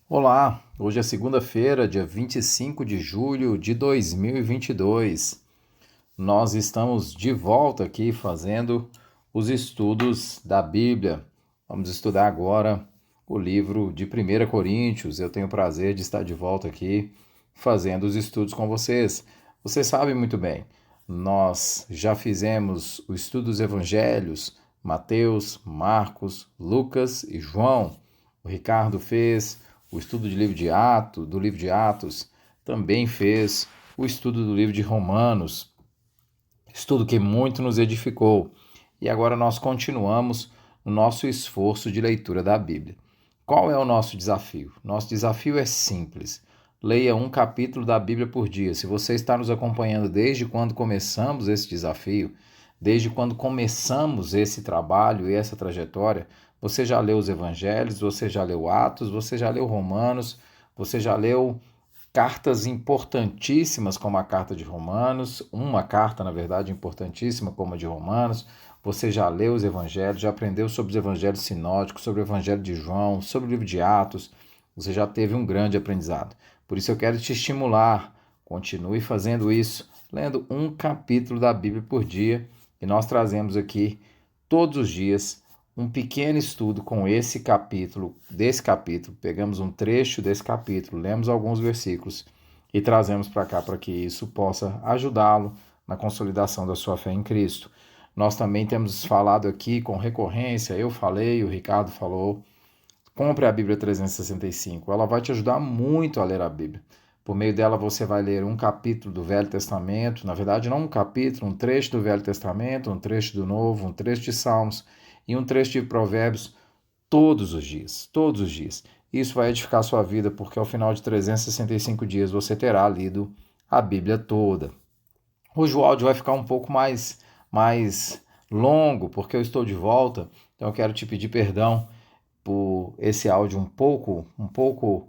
Olá, hoje é segunda-feira, dia 25 de julho de 2022. Nós estamos de volta aqui fazendo os estudos da Bíblia. Vamos estudar agora o livro de 1 Coríntios. Eu tenho o prazer de estar de volta aqui fazendo os estudos com vocês. Vocês sabem muito bem, nós já fizemos o estudo dos evangelhos, Mateus, Marcos, Lucas e João. O Ricardo fez o estudo do livro de Atos, também fez o estudo do livro de Romanos, estudo que muito nos edificou. E agora nós continuamos o nosso esforço de leitura da Bíblia. Qual é o nosso desafio? Nosso desafio é simples. Leia um capítulo da Bíblia por dia. Se você está nos acompanhando desde quando começamos esse desafio, desde quando começamos esse trabalho e essa trajetória, você já leu os evangelhos, você já leu Atos, você já leu Romanos, você já leu cartas importantíssimas como a carta de Romanos, uma carta, na verdade, importantíssima como a de Romanos. Você já leu os evangelhos, já aprendeu sobre os evangelhos sinóticos, sobre o evangelho de João, sobre o livro de Atos. Você já teve um grande aprendizado. Por isso eu quero te estimular. Continue fazendo isso, lendo um capítulo da Bíblia por dia. E nós trazemos aqui todos os dias um pequeno estudo com desse capítulo, pegamos um trecho desse capítulo, lemos alguns versículos e trazemos para cá para que isso possa ajudá-lo na consolidação da sua fé em Cristo. Nós também temos falado aqui com recorrência, eu falei, o Ricardo falou, compre a Bíblia 365, ela vai te ajudar muito a ler a Bíblia. Por meio dela você vai ler um capítulo do Velho Testamento, na verdade não um capítulo, um trecho do Velho Testamento, um trecho do Novo, um trecho de Salmos e um trecho de Provérbios todos os dias, todos os dias. Isso vai edificar a sua vida porque ao final de 365 dias você terá lido a Bíblia toda. Hoje o áudio vai ficar um pouco mais longo porque eu estou de volta, então eu quero te pedir perdão por esse áudio um pouco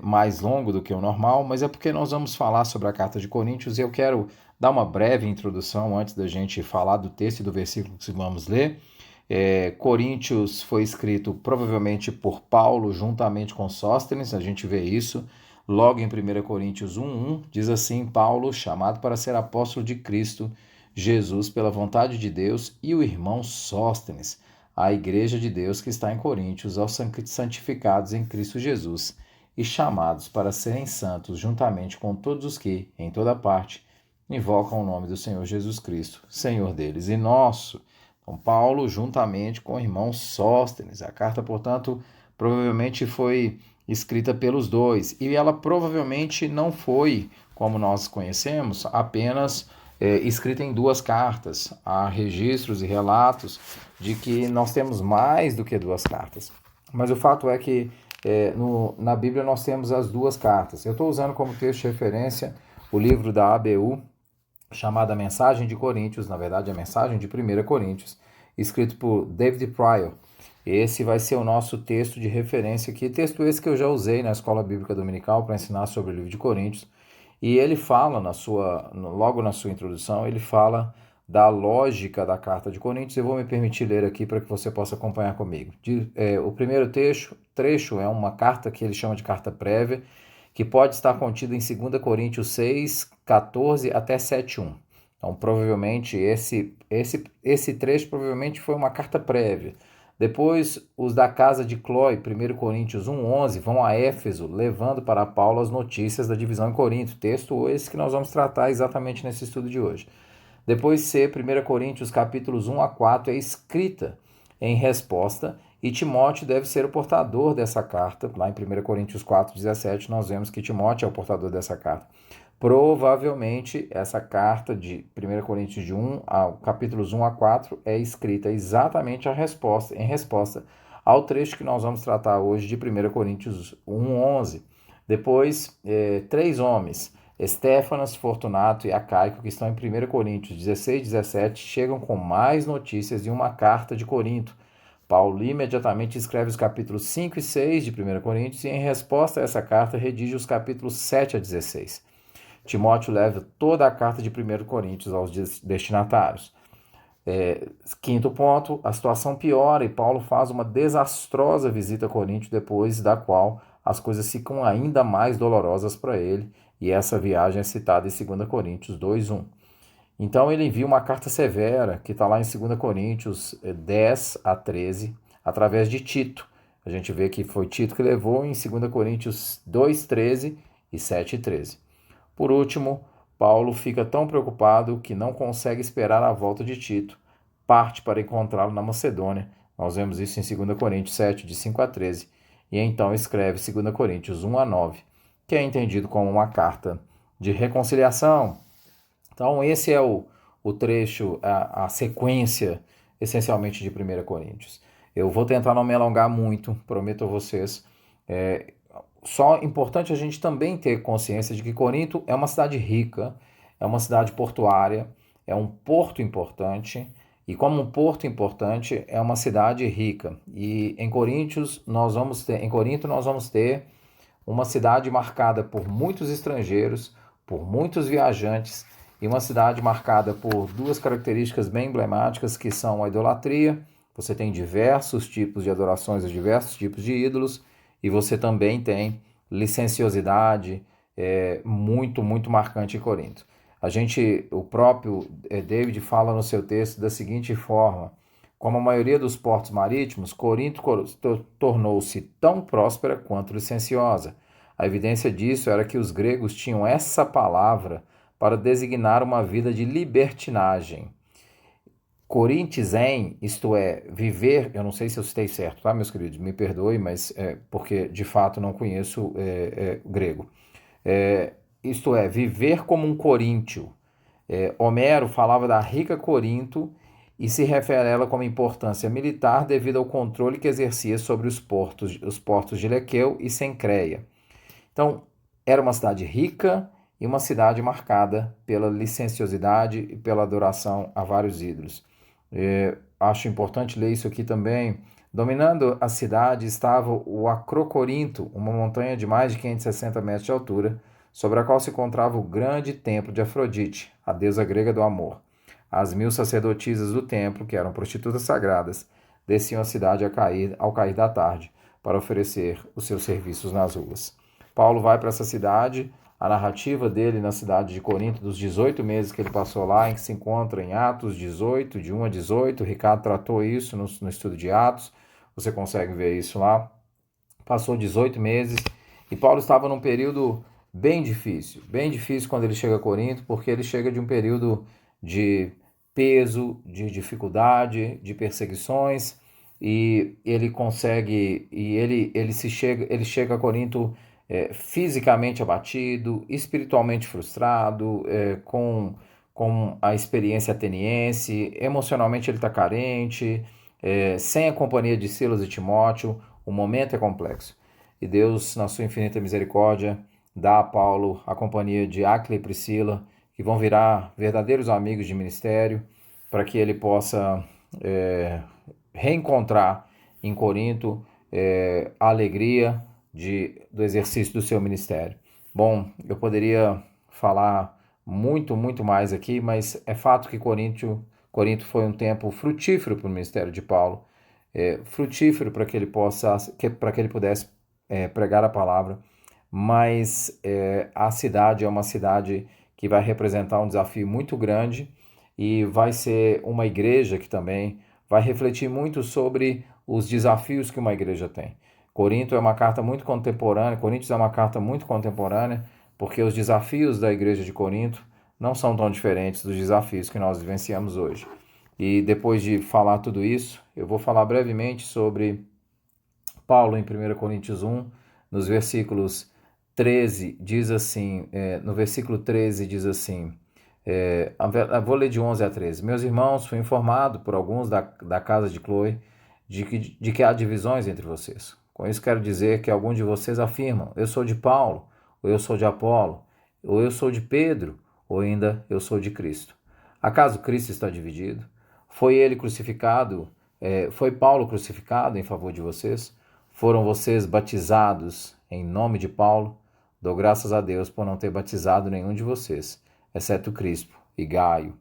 mais longo do que o normal, mas é porque nós vamos falar sobre a carta de Coríntios e eu quero dar uma breve introdução antes da gente falar do texto e do versículo que vamos ler. Coríntios foi escrito provavelmente por Paulo juntamente com Sóstenes, a gente vê isso logo em 1 Coríntios 1:1, diz assim: Paulo, chamado para ser apóstolo de Cristo Jesus pela vontade de Deus, e o irmão Sóstenes, a igreja de Deus que está em Coríntios, aos santificados em Cristo Jesus e chamados para serem santos juntamente com todos os que, em toda parte, invocam o nome do Senhor Jesus Cristo, Senhor deles e nosso. Então, Paulo, juntamente com o irmão Sóstenes. A carta, portanto, provavelmente foi escrita pelos dois. E ela provavelmente não foi, como nós conhecemos, apenas escrita em duas cartas. Há registros e relatos de que nós temos mais do que duas cartas. Mas o fato é que na Bíblia nós temos as duas cartas. Eu estou usando como texto de referência o livro da ABU, chamada Mensagem de Coríntios, na verdade a Mensagem de 1 Coríntios, escrito por David Pryor. Esse vai ser o nosso texto de referência aqui, texto esse que eu já usei na Escola Bíblica Dominical para ensinar sobre o livro de Coríntios, e ele fala, logo na sua introdução, ele fala da lógica da carta de Coríntios. Eu vou me permitir ler aqui para que você possa acompanhar comigo. O primeiro trecho é uma carta que ele chama de carta prévia, que pode estar contida em 2 Coríntios 6, 14 até 7:1. Então, provavelmente, esse trecho provavelmente foi uma carta prévia. Depois, os da casa de Cloé, 1 Coríntios 1:11, vão a Éfeso, levando para Paulo as notícias da divisão em Corinto. Texto esse que nós vamos tratar exatamente nesse estudo de hoje. Depois C, 1 Coríntios capítulos 1 a 4 é escrita em resposta e Timóteo deve ser o portador dessa carta. Lá em 1 Coríntios 4:17 nós vemos que Timóteo é o portador dessa carta. Provavelmente essa carta de 1 Coríntios de 1 a capítulos 1 a 4 é escrita exatamente em resposta ao trecho que nós vamos tratar hoje de 1 Coríntios 1:11. Depois, três homens, Estéfanas, Fortunato e Acaico, que estão em 1 Coríntios 16, 17, chegam com mais notícias de uma carta de Corinto. Paulo imediatamente escreve os capítulos 5 e 6 de 1 Coríntios e, em resposta a essa carta, redige os capítulos 7 a 16. Timóteo leva toda a carta de 1 Coríntios aos destinatários. Quinto ponto, a situação piora e Paulo faz uma desastrosa visita a Corinto, depois da qual as coisas ficam ainda mais dolorosas para ele, e essa viagem é citada em 2 Coríntios 2:1. Então ele envia uma carta severa, que está lá em 2 Coríntios 10 a 13, através de Tito. A gente vê que foi Tito que levou em 2 Coríntios 2:13 e 7:13. Por último, Paulo fica tão preocupado que não consegue esperar a volta de Tito. Parte para encontrá-lo na Macedônia. Nós vemos isso em 2 Coríntios 7, de 5 a 13. E então escreve 2 Coríntios 1 a 9, que é entendido como uma carta de reconciliação. Então, esse é o trecho, a sequência, essencialmente, de 1 Coríntios. Eu vou tentar não me alongar muito, prometo a vocês. Só importante a gente também ter consciência de que Corinto é uma cidade rica, é uma cidade portuária, é um porto importante, e como um porto importante, é uma cidade rica. E em Corinto nós vamos ter uma cidade marcada por muitos estrangeiros, por muitos viajantes, e uma cidade marcada por duas características bem emblemáticas, que são a idolatria. Você tem diversos tipos de adorações a diversos tipos de ídolos, e você também tem licenciosidade, muito marcante em Corinto. O próprio David fala no seu texto da seguinte forma: como a maioria dos portos marítimos, Corinto tornou-se tão próspera quanto licenciosa. A evidência disso era que os gregos tinham essa palavra para designar uma vida de libertinagem. Corintizen, isto é, viver, eu não sei se eu citei certo, tá, meus queridos? Me perdoe, mas porque de fato não conheço grego. Isto é, viver como um coríntio. Homero falava da rica Corinto e se refere a ela como importância militar devido ao controle que exercia sobre os portos de Lequeu e Cencreia. Então, era uma cidade rica e uma cidade marcada pela licenciosidade e pela adoração a vários ídolos. Acho importante ler isso aqui também. Dominando a cidade estava o Acrocorinto, uma montanha de mais de 560 metros de altura, sobre a qual se encontrava o grande templo de Afrodite, a deusa grega do amor. As 1000 sacerdotisas do templo, que eram prostitutas sagradas, desciam à cidade ao cair da tarde para oferecer os seus serviços nas ruas. Paulo vai para essa cidade. A narrativa dele na cidade de Corinto, dos 18 meses que ele passou lá, em que se encontra em Atos 18, de 1 a 18. Ricardo tratou isso no estudo de Atos, você consegue ver isso lá. Passou 18 meses e Paulo estava num período bem difícil quando ele chega a Corinto, porque ele chega de um período de peso, de dificuldade, de perseguições, e ele chega a Corinto fisicamente abatido, espiritualmente frustrado, com a experiência ateniense, emocionalmente ele está carente, sem a companhia de Silas e Timóteo. O momento é complexo. E Deus, na sua infinita misericórdia, dá a Paulo a companhia de Áquila e Priscila, que vão virar verdadeiros amigos de ministério, para que ele possa reencontrar em Corinto a alegria do exercício do seu ministério. Bom, eu poderia falar muito mais aqui, mas é fato que Corinto foi um tempo frutífero para o ministério de Paulo, frutífero para que ele pudesse pregar a palavra, mas a cidade é uma cidade que vai representar um desafio muito grande e vai ser uma igreja que também vai refletir muito sobre os desafios que uma igreja tem. Coríntios é uma carta muito contemporânea, porque os desafios da igreja de Corinto não são tão diferentes dos desafios que nós vivenciamos hoje. E depois de falar tudo isso, eu vou falar brevemente sobre Paulo em 1 Coríntios 1, nos versículos 13, diz assim, no versículo 13 diz assim, vou ler de 11 a 13. Meus irmãos, fui informado por alguns da casa de Cloe de que há divisões entre vocês. Com isso quero dizer que alguns de vocês afirmam, eu sou de Paulo, ou eu sou de Apolo, ou eu sou de Pedro, ou ainda eu sou de Cristo. Acaso Cristo está dividido? Foi Paulo crucificado em favor de vocês? Foram vocês batizados em nome de Paulo? Dou graças a Deus por não ter batizado nenhum de vocês, exceto Crispo e Gaio.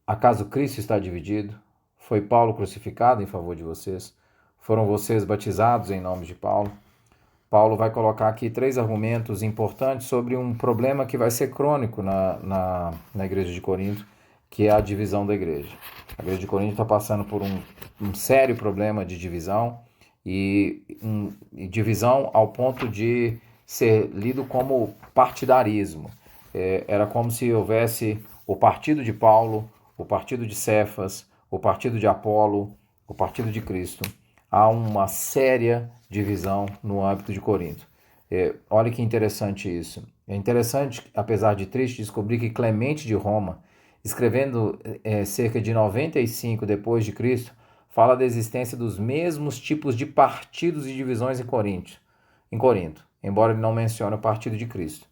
Acaso Cristo está dividido? Foi Paulo crucificado em favor de vocês? Foram vocês batizados em nome de Paulo? Paulo vai colocar aqui 3 argumentos importantes sobre um problema que vai ser crônico na igreja de Corinto, que é a divisão da igreja. A igreja de Corinto está passando por um sério problema de divisão, e divisão ao ponto de ser lido como partidarismo. Era como se houvesse o partido de Paulo, o partido de Cefas, o partido de Apolo, o partido de Cristo. Há uma séria divisão no âmbito de Corinto. Olha que interessante isso. É interessante, apesar de triste, descobrir que Clemente de Roma, escrevendo cerca de 95 depois de Cristo, fala da existência dos mesmos tipos de partidos e divisões em Corinto, embora ele não mencione o partido de Cristo.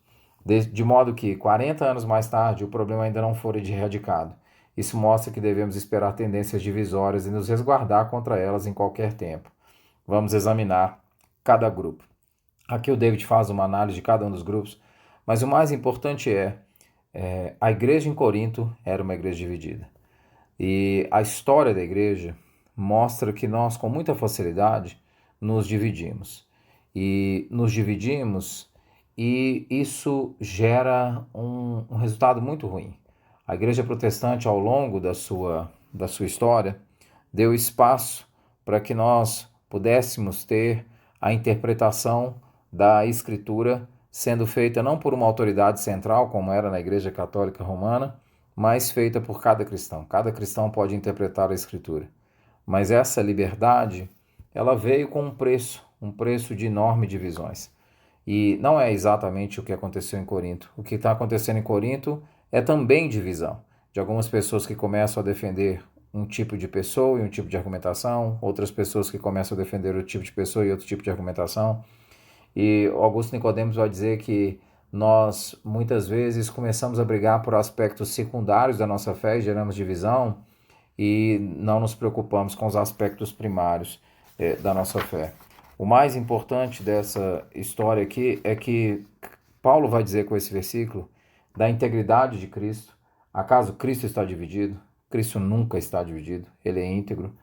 De modo que, 40 anos mais tarde, o problema ainda não for erradicado. Isso mostra que devemos esperar tendências divisórias e nos resguardar contra elas em qualquer tempo. Vamos examinar cada grupo. Aqui o David faz uma análise de cada um dos grupos, mas o mais importante a igreja em Corinto era uma igreja dividida. E a história da igreja mostra que nós, com muita facilidade, nos dividimos. E isso gera um resultado muito ruim. A igreja protestante, ao longo da sua história, deu espaço para que nós pudéssemos ter a interpretação da Escritura sendo feita não por uma autoridade central, como era na Igreja Católica Romana, mas feita por cada cristão. Cada cristão pode interpretar a Escritura. Mas essa liberdade, ela veio com um preço de enormes divisões. E não é exatamente o que aconteceu em Corinto. O que está acontecendo em Corinto é também divisão, de algumas pessoas que começam a defender um tipo de pessoa e um tipo de argumentação, outras pessoas que começam a defender outro tipo de pessoa e outro tipo de argumentação. E Augusto Nicodemos vai dizer que nós, muitas vezes, começamos a brigar por aspectos secundários da nossa fé e geramos divisão, e não nos preocupamos com os aspectos primários da nossa fé. O mais importante dessa história aqui é que Paulo vai dizer com esse versículo da integridade de Cristo. Acaso Cristo está dividido? Cristo nunca está dividido, ele é íntegro.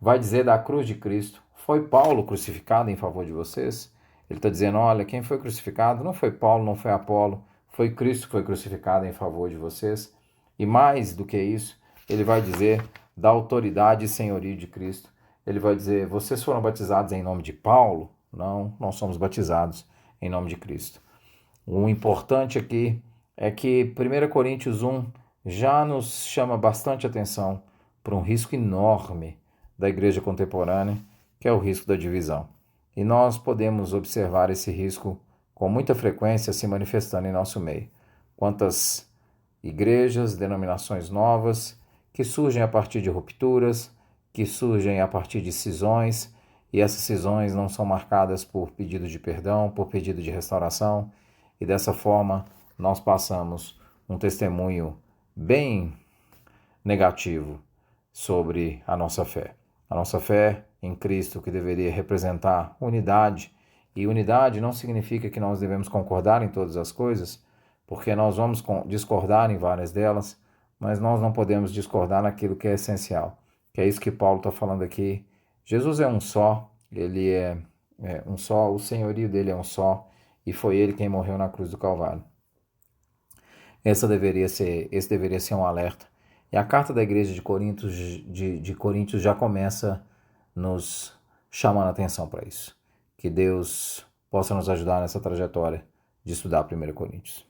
Vai dizer da cruz de Cristo. Foi Paulo crucificado em favor de vocês? Ele está dizendo, olha, quem foi crucificado não foi Paulo, não foi Apolo, foi Cristo que foi crucificado em favor de vocês. E mais do que isso, ele vai dizer da autoridade e senhorio de Cristo. Ele vai dizer, vocês foram batizados em nome de Paulo? Não, nós somos batizados em nome de Cristo. O importante aqui é que 1 Coríntios 1 já nos chama bastante atenção para um risco enorme da igreja contemporânea, que é o risco da divisão. E nós podemos observar esse risco com muita frequência se manifestando em nosso meio. Quantas igrejas, denominações novas, que surgem a partir de rupturas, que surgem a partir de cisões, e essas cisões não são marcadas por pedido de perdão, por pedido de restauração, e dessa forma nós passamos um testemunho bem negativo sobre a nossa fé. A nossa fé em Cristo, que deveria representar unidade, e unidade não significa que nós devemos concordar em todas as coisas, porque nós vamos discordar em várias delas, mas nós não podemos discordar naquilo que é essencial, que é isso que Paulo está falando aqui. Jesus é um só, ele é um só, o senhorio dele é um só, e foi ele quem morreu na cruz do Calvário. Esse deveria ser um alerta. E a carta da igreja de Coríntios já começa nos chamando a atenção para isso. Que Deus possa nos ajudar nessa trajetória de estudar 1 Coríntios.